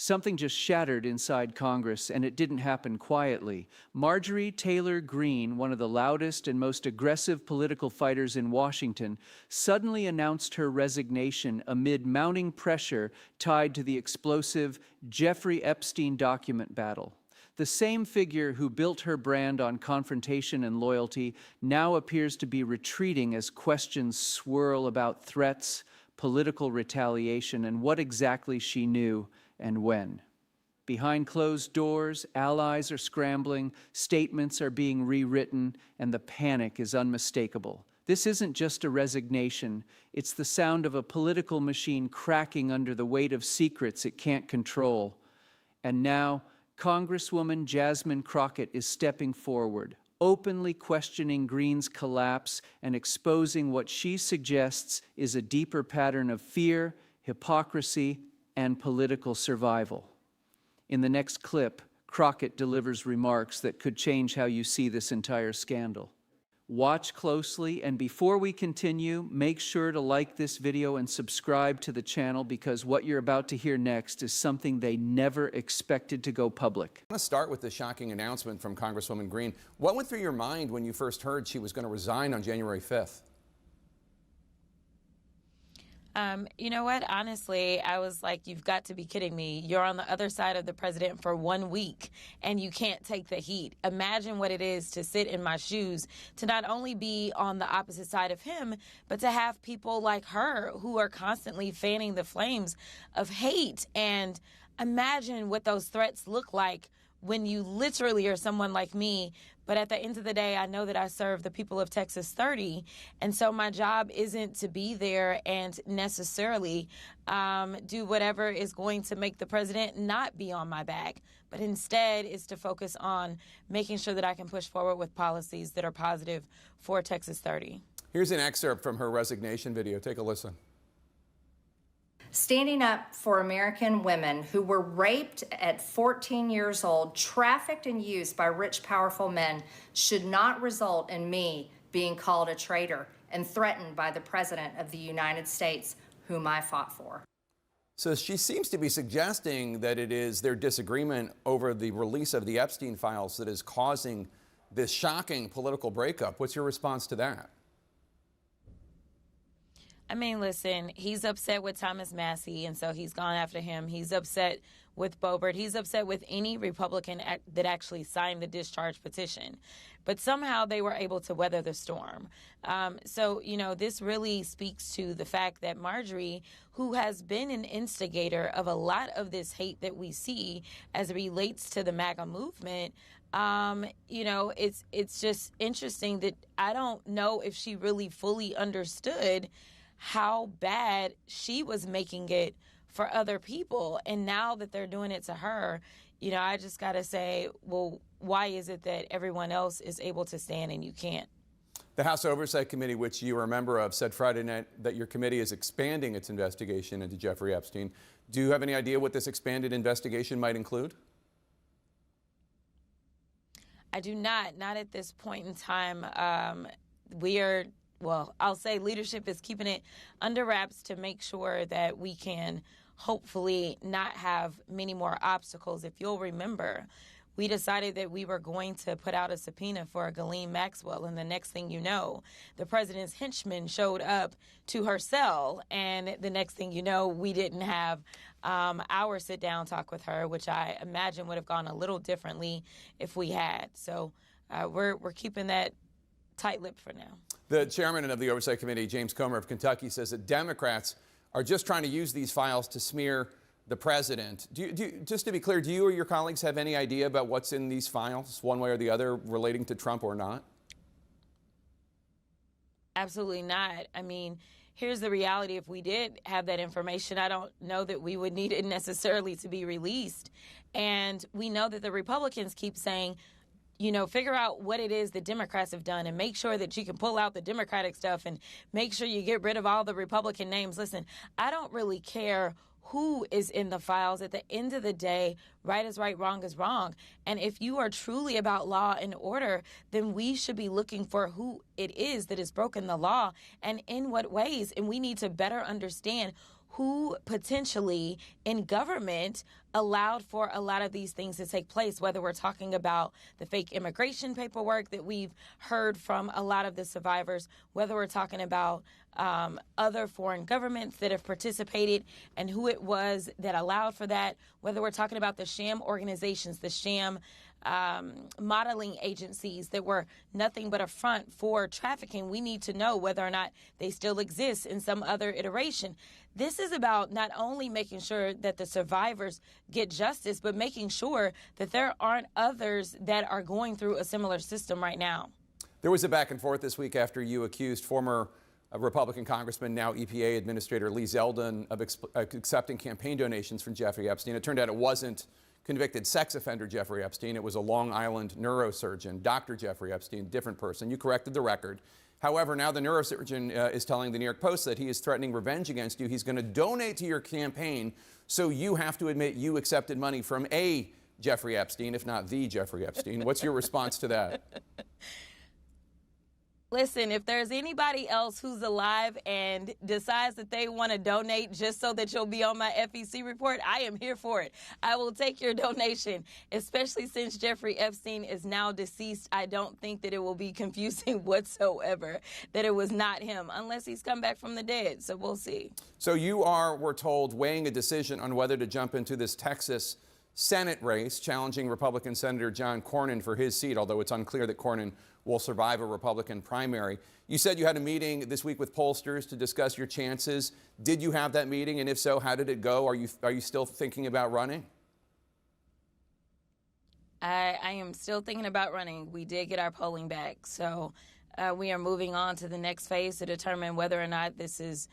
Something just shattered inside Congress, and it didn't happen quietly. Marjorie Taylor Greene, one of the loudest and most aggressive political fighters in Washington, suddenly announced her resignation amid mounting pressure tied to the explosive Jeffrey Epstein document battle. The same figure who built her brand on confrontation and loyalty now appears to be retreating as questions swirl about threats, political retaliation, and what exactly she knew and when. Behind closed doors, allies are scrambling, statements are being rewritten, and the panic is unmistakable. This isn't just a resignation, it's the sound of a political machine cracking under the weight of secrets it can't control. And now, Congresswoman Jasmine Crockett is stepping forward, openly questioning Greene's collapse and exposing what she suggests is a deeper pattern of fear, hypocrisy, and political survival. In the next clip, Crockett delivers remarks that could change how you see this entire scandal. Watch closely, and before we continue, make sure to like this video and subscribe to the channel, because what you're about to hear next is something they never expected to go public. I want to start with the shocking announcement from Congresswoman Greene. What went through your mind when you first heard she was going to resign on January 5th? You know what? Honestly, I was like, you've got to be kidding me. You're on the other side of the president for 1 week and you can't take the heat. Imagine what it is to sit in my shoes, to not only be on the opposite side of him, but to have people like her who are constantly fanning the flames of hate. And imagine what those threats look like when you literally are someone like me. But at the end of the day, I know that I serve the people of Texas 30. And so my job isn't to be there and necessarily do whatever is going to make the president not be on my back, but instead is to focus on making sure that I can push forward with policies that are positive for Texas 30. Here's an excerpt from her resignation video. Take a listen. Standing up for American women who were raped at 14 years old, trafficked and used by rich, powerful men should not result in me being called a traitor and threatened by the President of the United States, whom I fought for. So she seems to be suggesting that it is their disagreement over the release of the Epstein files that is causing this shocking political breakup. What's your response to that? I mean, listen, he's upset with Thomas Massie, and so he's gone after him. He's upset with Boebert. He's upset with any Republican that actually signed the discharge petition. But somehow they were able to weather the storm. So, you know, this really speaks to the fact that Marjorie, who has been an instigator of a lot of this hate that we see as it relates to the MAGA movement, you know, it's just interesting that I don't know if she really fully understood how bad she was making it for other people. And now that they're doing it to her, you know, I just got to say, well, why is it that everyone else is able to stand and you can't? The House Oversight Committee, which you are a member of, said Friday night that your committee is expanding its investigation into Jeffrey Epstein. Do you have any idea what this expanded investigation might include? I do not at this point in time. Well, I'll say leadership is keeping it under wraps to make sure that we can hopefully not have many more obstacles. If you'll remember, we decided that we were going to put out a subpoena for Ghislaine Maxwell, and the next thing you know, the president's henchman showed up to her cell, and the next thing you know, we didn't have our sit-down talk with her, which I imagine would have gone a little differently if we had. So we're keeping that tight-lipped for now. The chairman of the Oversight Committee, James Comer of Kentucky, says that Democrats are just trying to use these files to smear the president. Just to be clear, do you or your colleagues have any idea about what's in these files, one way or the other, relating to Trump or not? Absolutely not. I mean, here's the reality. If we did have that information, I don't know that we would need it necessarily to be released. And we know that the Republicans keep saying, you know, figure out what it is the Democrats have done and make sure that you can pull out the Democratic stuff and make sure you get rid of all the Republican names. Listen, I don't really care who is in the files. At the end of the day, right is right, wrong is wrong. And if you are truly about law and order, then we should be looking for who it is that has broken the law and in what ways. And we need to better understand who potentially in government allowed for a lot of these things to take place, whether we're talking about the fake immigration paperwork that we've heard from a lot of the survivors, whether we're talking about other foreign governments that have participated and who it was that allowed for that, whether we're talking about the sham organizations, the sham modeling agencies that were nothing but a front for trafficking. We need to know whether or not they still exist in some other iteration. This is about not only making sure that the survivors get justice, but making sure that there aren't others that are going through a similar system right now. There was a back and forth this week after you accused former Republican Congressman, now EPA Administrator Lee Zeldin, of accepting campaign donations from Jeffrey Epstein. It turned out it wasn't convicted sex offender Jeffrey Epstein. It was a Long Island neurosurgeon, Dr. Jeffrey Epstein, different person. You corrected the record. However, now the neurosurgeon is telling the New York Post that he is threatening revenge against you. He's going to donate to your campaign, so you have to admit you accepted money from a Jeffrey Epstein, if not the Jeffrey Epstein. What's your response to that? Listen, if there's anybody else who's alive and decides that they want to donate just so that you'll be on my FEC report, I am here for it. I will take your donation, especially since Jeffrey Epstein is now deceased. I don't think that it will be confusing whatsoever that it was not him, unless he's come back from the dead. So we'll see. So you are, we're told, weighing a decision on whether to jump into this Texas Senate race, challenging Republican Senator John Cornyn for his seat, although it's unclear that Cornyn will survive a Republican primary. You said you had a meeting this week with pollsters to discuss your chances. Did you have that meeting? And if so, how did it go? Are you still thinking about running? I am still thinking about running. We did get our polling back. So we are moving on to the next phase to determine whether or not this is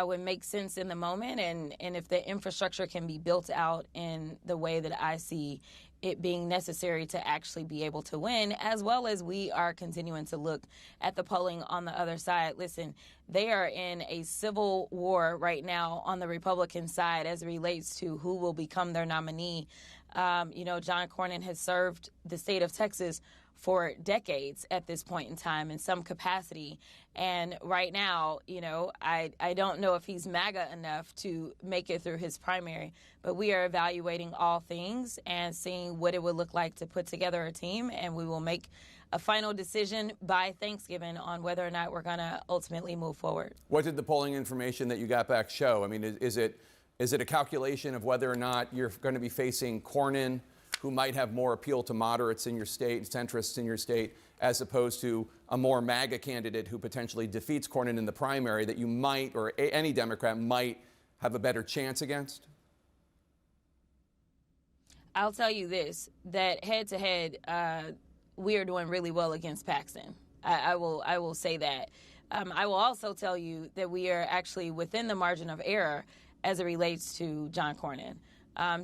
would make sense in the moment, and if the infrastructure can be built out in the way that I see it being necessary to actually be able to win, as well as we are continuing to look at the polling on the other side. Listen, they are in a civil war right now on the Republican side as it relates to who will become their nominee. John Cornyn has served the state of Texas for decades at this point in time in some capacity. And right now, I don't know if he's MAGA enough to make it through his primary, but we are evaluating all things and seeing what it would look like to put together a team, and we will make a final decision by Thanksgiving on whether or not we're going to ultimately move forward. What did the polling information that you got back show? I mean, is it a calculation of whether or not you're going to be facing Cornyn, who might have more appeal to moderates in your state, centrists in your state, as opposed to a more MAGA candidate who potentially defeats Cornyn in the primary that you might, or any Democrat might, have a better chance against? I'll tell you this, that head-to-head, we are doing really well against Paxton. I will say that. I will also tell you that we are actually within the margin of error as it relates to John Cornyn.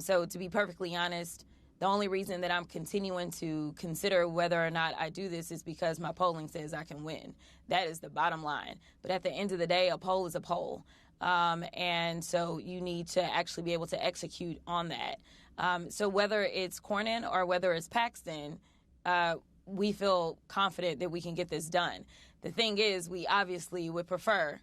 So to be perfectly honest, the only reason that I'm continuing to consider whether or not I do this is because my polling says I can win. That is the bottom line. But at the end of the day, a poll is a poll. And so you need to actually be able to execute on that. So whether it's Cornyn or whether it's Paxton, we feel confident that we can get this done. The thing is, we obviously would prefer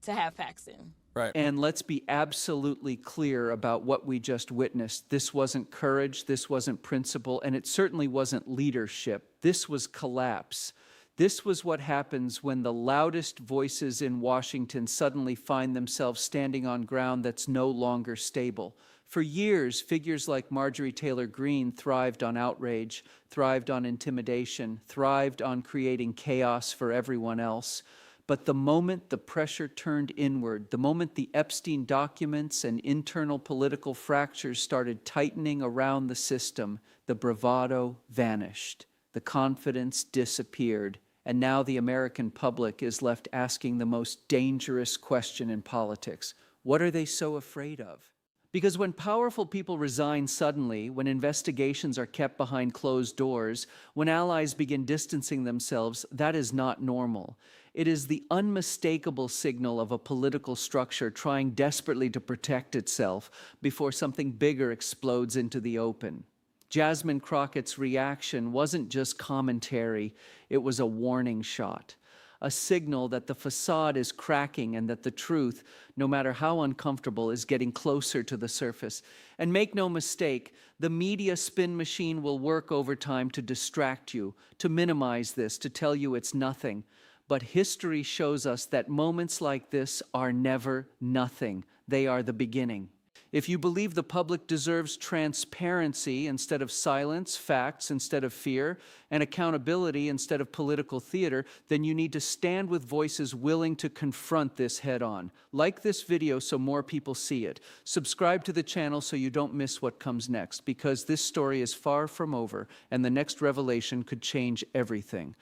to have Paxton. Right. And let's be absolutely clear about what we just witnessed. This wasn't courage, this wasn't principle, and it certainly wasn't leadership. This was collapse. This was what happens when the loudest voices in Washington suddenly find themselves standing on ground that's no longer stable. For years, figures like Marjorie Taylor Greene thrived on outrage, thrived on intimidation, thrived on creating chaos for everyone else. But the moment the pressure turned inward, the moment the Epstein documents and internal political fractures started tightening around the system, the bravado vanished, the confidence disappeared, and now the American public is left asking the most dangerous question in politics. What are they so afraid of? Because when powerful people resign suddenly, when investigations are kept behind closed doors, when allies begin distancing themselves, that is not normal. It is the unmistakable signal of a political structure trying desperately to protect itself before something bigger explodes into the open. Jasmine Crockett's reaction wasn't just commentary, it was a warning shot. a signal that the facade is cracking and that the truth, no matter how uncomfortable, is getting closer to the surface. And make no mistake, the media spin machine will work overtime to distract you, to minimize this, to tell you it's nothing. But history shows us that moments like this are never nothing. They are the beginning. If you believe the public deserves transparency instead of silence, facts instead of fear, and accountability instead of political theater, then you need to stand with voices willing to confront this head on. Like this video so more people see it. Subscribe to the channel so you don't miss what comes next, because this story is far from over, and the next revelation could change everything.